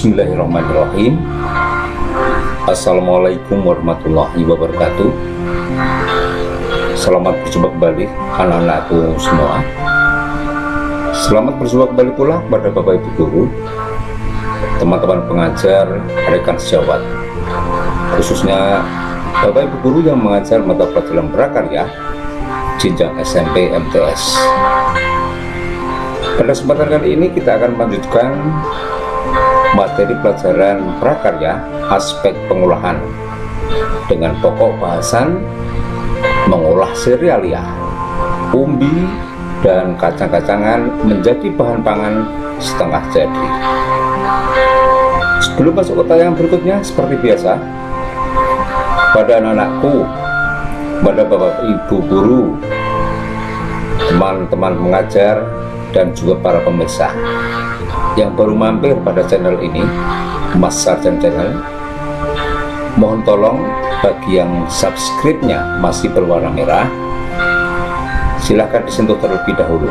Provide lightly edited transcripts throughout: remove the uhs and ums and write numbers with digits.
Bismillahirrahmanirrahim. Assalamualaikum warahmatullahi wabarakatuh. Selamat berjumpa kembali anak-anakku semua. Selamat berjumpa kembali pula pada Bapak Ibu Guru, teman-teman pengajar, rekan sejawat, khususnya Bapak Ibu Guru yang mengajar mata pelajaran prakarya jenjang SMP MTS. Pada kesempatan kali ini kita akan melanjutkan materi pelajaran prakarya aspek pengolahan dengan pokok bahasan mengolah serealia, umbi, dan kacang-kacangan menjadi bahan pangan setengah jadi. Sebelum masuk ke tayangan berikutnya, seperti biasa, pada anak-anakku, pada Bapak Ibu Guru, teman-teman mengajar, dan juga para pemirsa yang baru mampir pada channel ini, Mas Sarjan Channel, mohon tolong bagi yang subscribe-nya masih berwarna merah, silahkan disentuh terlebih dahulu.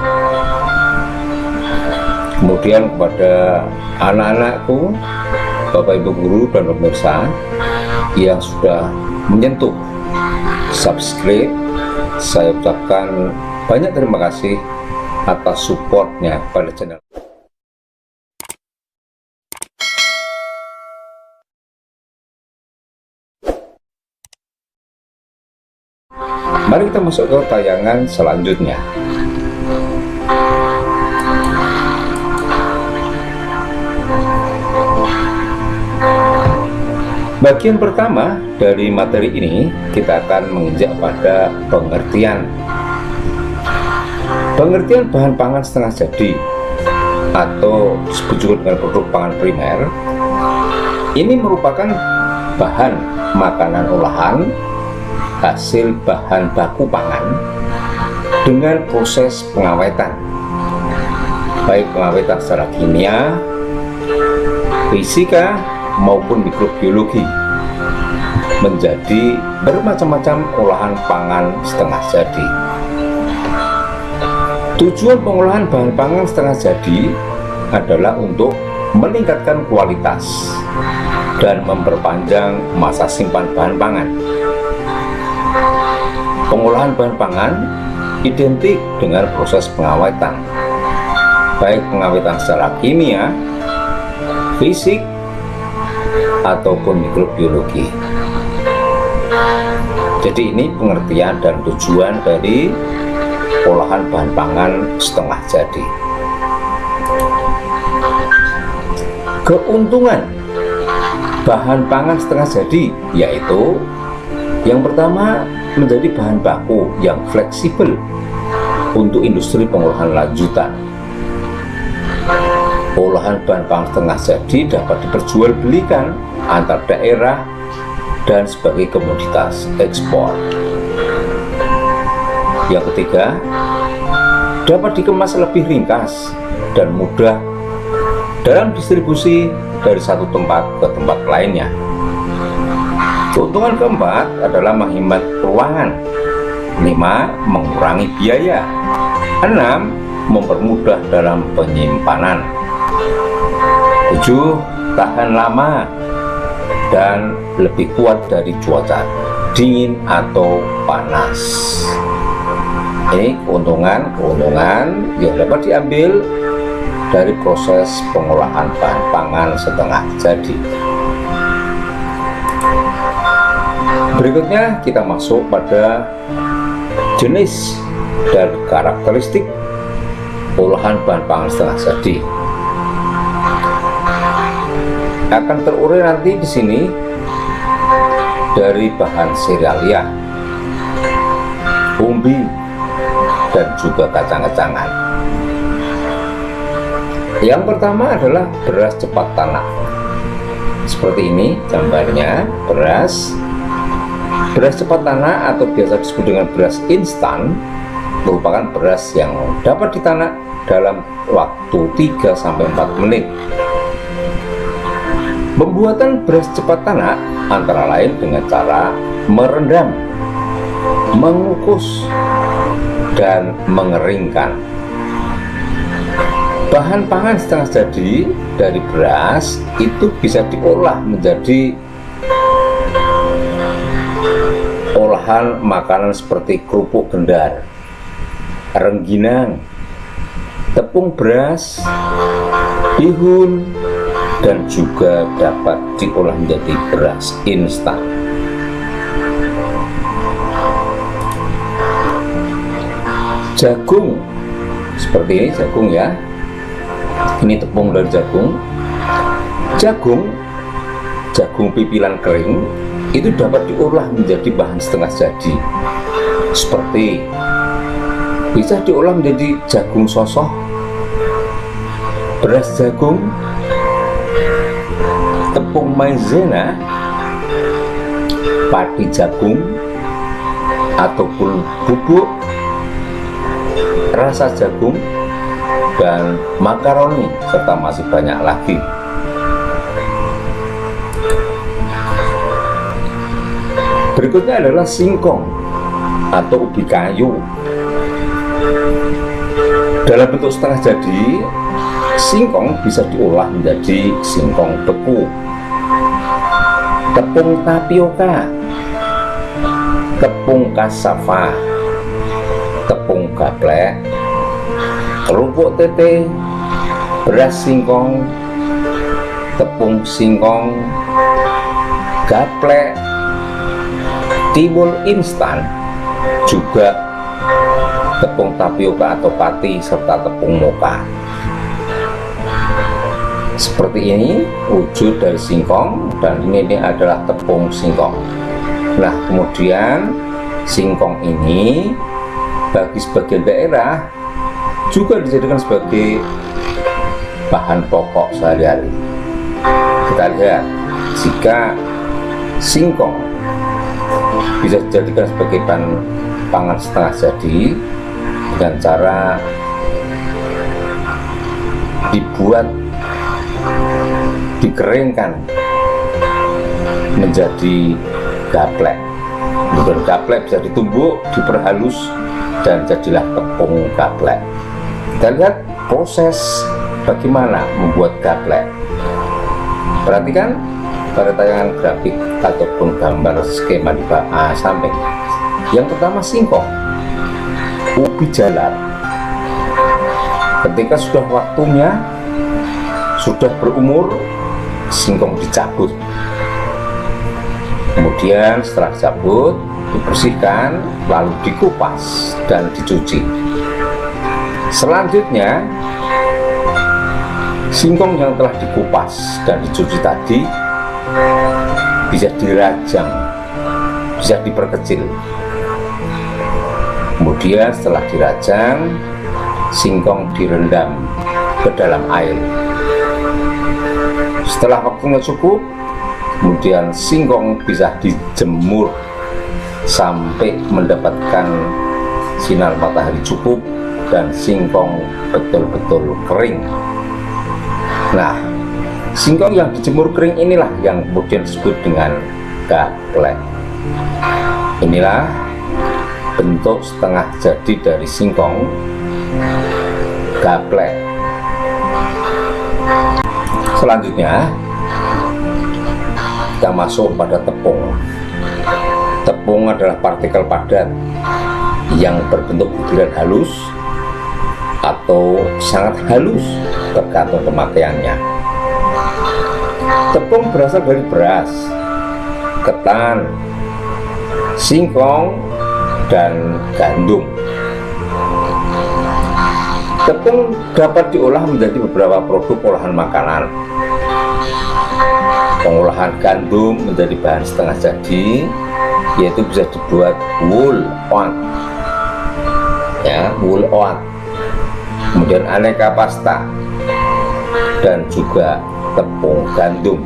Kemudian kepada anak-anakku, Bapak Ibu Guru dan pemirsa yang sudah menyentuh subscribe, saya ucapkan banyak terima kasih atas supportnya pada channel. Mari kita masuk ke tayangan selanjutnya. Bagian pertama dari materi ini kita akan menginjak pada pengertian bahan pangan setengah jadi atau disebut juga dengan produk pangan primer. Ini merupakan bahan makanan olahan hasil bahan baku pangan dengan proses pengawetan, baik pengawetan secara kimia, fisika maupun mikrobiologi, menjadi bermacam-macam olahan pangan setengah jadi. Tujuan pengolahan bahan pangan setengah jadi adalah untuk meningkatkan kualitas dan memperpanjang masa simpan bahan pangan. Pengolahan bahan pangan identik dengan proses pengawetan, baik pengawetan secara kimia, fisik, ataupun mikrobiologi. Jadi ini pengertian dan tujuan dari olahan bahan pangan setengah jadi. Keuntungan bahan pangan setengah jadi yaitu yang pertama, menjadi bahan baku yang fleksibel untuk industri pengolahan lanjutan. Olahan bahan pangan setengah jadi dapat diperjualbelikan antar daerah dan sebagai komoditas ekspor. Yang ketiga, dapat dikemas lebih ringkas dan mudah dalam distribusi dari satu tempat ke tempat lainnya. Keuntungan keempat adalah menghemat ruangan. 5. Mengurangi biaya. 6. Mempermudah dalam penyimpanan. 7. Tahan lama dan lebih kuat dari cuaca dingin atau panas. Ini keuntungan yang dapat diambil dari proses pengolahan bahan pangan setengah jadi. Berikutnya kita masuk pada jenis dan karakteristik olahan bahan pangan setengah jadi. Akan terurai nanti di sini dari bahan serealia, umbi, dan juga kacang-kacangan. Yang pertama adalah beras cepat tanam. Seperti ini gambarnya, beras cepat tanam atau biasa disebut dengan beras instan merupakan beras yang dapat ditanak dalam waktu 3-4 menit. Pembuatan beras cepat tanak antara lain dengan cara merendam, mengukus, dan mengeringkan. Bahan pangan setengah jadi dari beras itu bisa diolah menjadi olahan makanan seperti kerupuk gendar, rengginang, tepung beras, bihun, dan juga dapat diolah menjadi beras instan. Jagung seperti ini, jagung ya, ini tepung dari jagung. Jagung pipilan kering itu dapat diolah menjadi bahan setengah jadi, seperti bisa diolah menjadi jagung sosoh, beras jagung, tepung maizena, padi jagung, ataupun bubuk, rasa jagung, dan makaroni, serta masih banyak lagi. Berikutnya adalah singkong atau ubi kayu. Dalam bentuk setengah jadi, singkong bisa diolah menjadi singkong beku, tepung tapioka, tepung kasava, tepung gaplek, kerupuk tete, beras singkong, tepung singkong, gaplek, timun instan, juga tepung tapioka atau pati, serta tepung moka. Seperti ini wujud dari singkong, dan ini adalah tepung singkong. Nah, kemudian singkong ini bagi sebagian daerah juga dijadikan sebagai bahan pokok sehari-hari. Kita lihat, jika singkong bisa dijadikan sebagai bahan pangan setengah jadi dengan cara dibuat, dikeringkan menjadi gaplek. Kemudian gaplek bisa ditumbuk, diperhalus, dan jadilah tepung gaplek. Kita lihat proses bagaimana membuat gaplek. Perhatikan pada tayangan grafik ataupun gambar skema di samping. Yang pertama singkong, ubi jalar. Ketika sudah waktunya, sudah berumur, singkong dicabut. Kemudian setelah dicabut, dibersihkan, lalu dikupas dan dicuci. Selanjutnya, singkong yang telah dikupas dan dicuci tadi bisa dirajang, bisa diperkecil. Kemudian setelah dirajang, singkong direndam ke dalam air. Setelah waktunya cukup, kemudian singkong bisa dijemur sampai mendapatkan sinar matahari cukup dan singkong betul-betul kering. Nah, singkong yang dijemur kering inilah yang kemudian disebut dengan gaplek. Inilah bentuk setengah jadi dari singkong gaplek. Selanjutnya kita masuk pada tepung. Tepung adalah partikel padat yang berbentuk butiran halus atau sangat halus, tergantung pemakaiannya. Tepung berasal dari beras, ketan, singkong, dan gandum. Tepung dapat diolah menjadi beberapa produk olahan makanan. Pengolahan gandum menjadi bahan setengah jadi, yaitu bisa dibuat wool oat, ya, wool oat. Kemudian aneka pasta dan juga tepung gandum.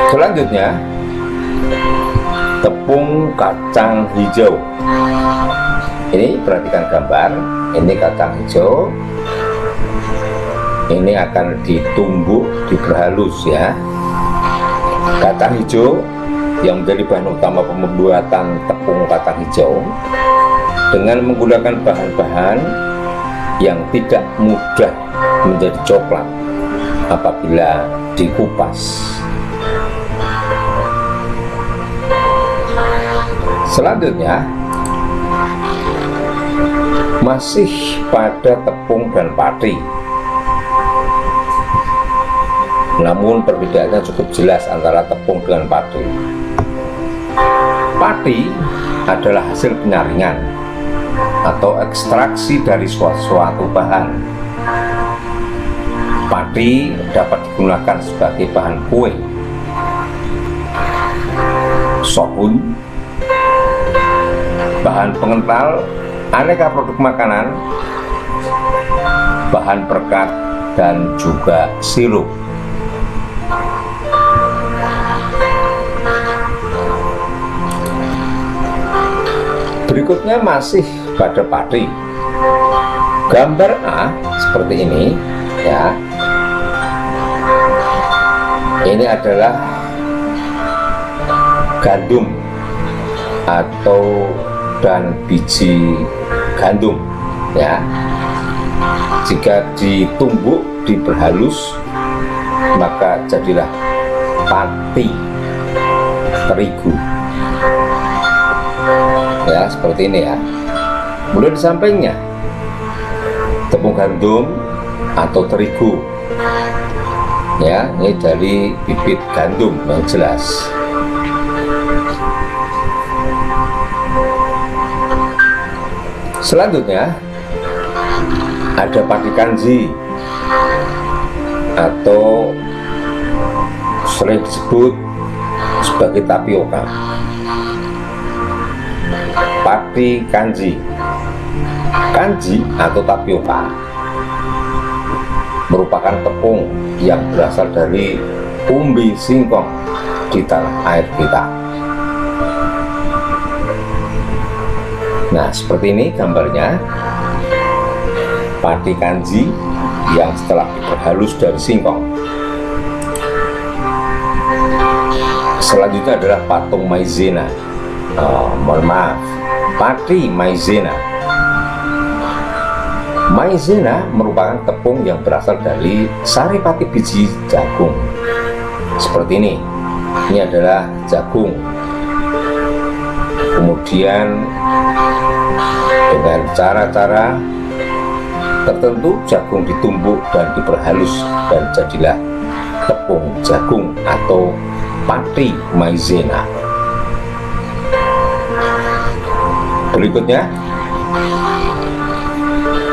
Selanjutnya, tepung kacang hijau. Ini perhatikan gambar, ini kacang hijau. ini akan ditumbuk, diperhalus ya. Kacang hijau yang menjadi bahan utama pembuatan tepung kacang hijau dengan menggunakan bahan-bahan yang tidak mudah menjadi coklat apabila dikupas. Selanjutnya masih pada tepung dan pati, namun perbedaannya cukup jelas antara tepung dengan pati. Pati adalah hasil penyaringan atau ekstraksi dari suatu bahan. Pati dapat digunakan sebagai bahan kue, sohun, bahan pengental aneka produk makanan, bahan perekat, dan juga sirup. Berikutnya masih pada pati. Gambar A seperti ini ya. Ini adalah gandum atau dan biji gandum ya. Jika ditumbuk, diperhalus, maka jadilah pati terigu ya, seperti ini ya. Kemudian di sampingnya tepung gandum atau terigu ya, ini dari bibit gandum yang jelas. Selanjutnya ada padi kanji atau sering disebut sebagai tapioka. Padi kanji, kanji atau tapioka merupakan tepung yang berasal dari umbi singkong di tanah air kita. Nah, seperti ini gambarnya padi kanji yang setelah diperhalus dari singkong. Selanjutnya adalah patung maizena. Mohon maaf, padi maizena. Maizena merupakan tepung yang berasal dari saripati biji jagung. Seperti ini. Ini adalah jagung. Kemudian dengan cara-cara tertentu jagung ditumbuk dan diperhalus dan jadilah tepung jagung atau padi maizena. Berikutnya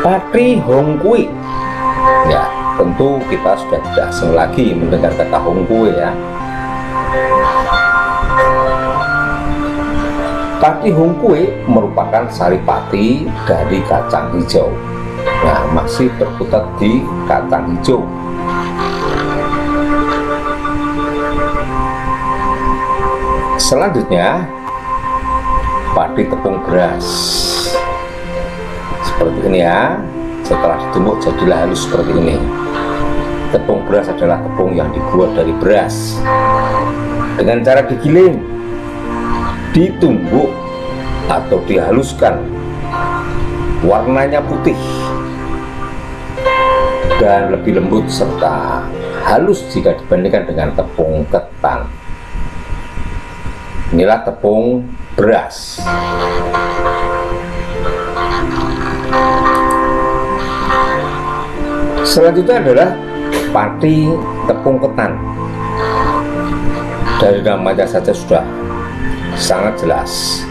padi hongkui ya, tentu kita sudah tidak asing lagi mendengar kata hongkui ya. Padi hongkui merupakan saripati dari kacang hijau. Nah, masih berkutat di kacang hijau. Selanjutnya padi tepung beras. Seperti ini ya. Setelah ditumbuk jadilah halus seperti ini. Tepung beras adalah tepung yang dibuat dari beras dengan cara digiling, ditumbuk atau dihaluskan. Warnanya putih dan lebih lembut serta halus jika dibandingkan dengan tepung ketan. Inilah tepung beras. Selanjutnya adalah padi tepung ketan. Dari namanya saja sudah sangat jelas.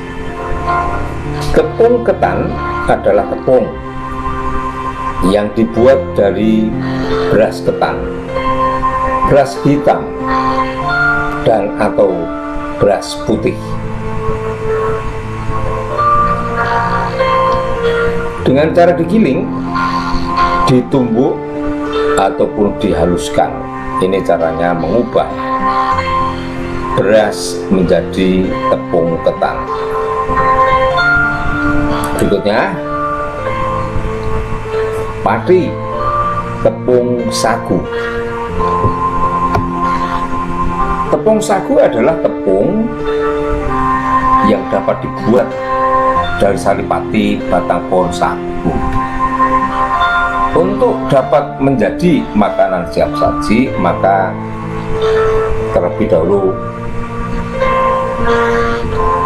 Tepung ketan adalah tepung yang dibuat dari beras ketan, beras hitam, dan atau beras putih. Dengan cara digiling, ditumbuk ataupun dihaluskan. Ini caranya mengubah beras menjadi tepung ketan. Berikutnya padi tepung sagu. Tepung sagu adalah tepung yang dapat dibuat dari saripati batang pohon sagu. Untuk dapat menjadi makanan siap saji, maka terlebih dahulu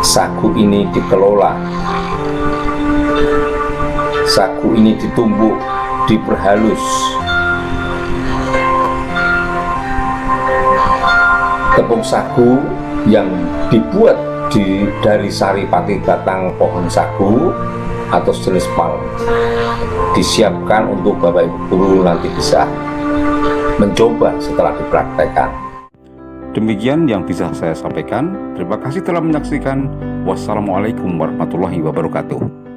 sagu ini dikelola, sagu ini ditumbuk, diperhalus. Tepung sagu yang dibuat dari saripati batang pohon sagu atau jenis palm disiapkan untuk Bapak Ibu guru nanti bisa mencoba setelah dipraktekkan. Demikian yang bisa saya sampaikan. Terima kasih telah menyaksikan. Wassalamualaikum warahmatullahi wabarakatuh.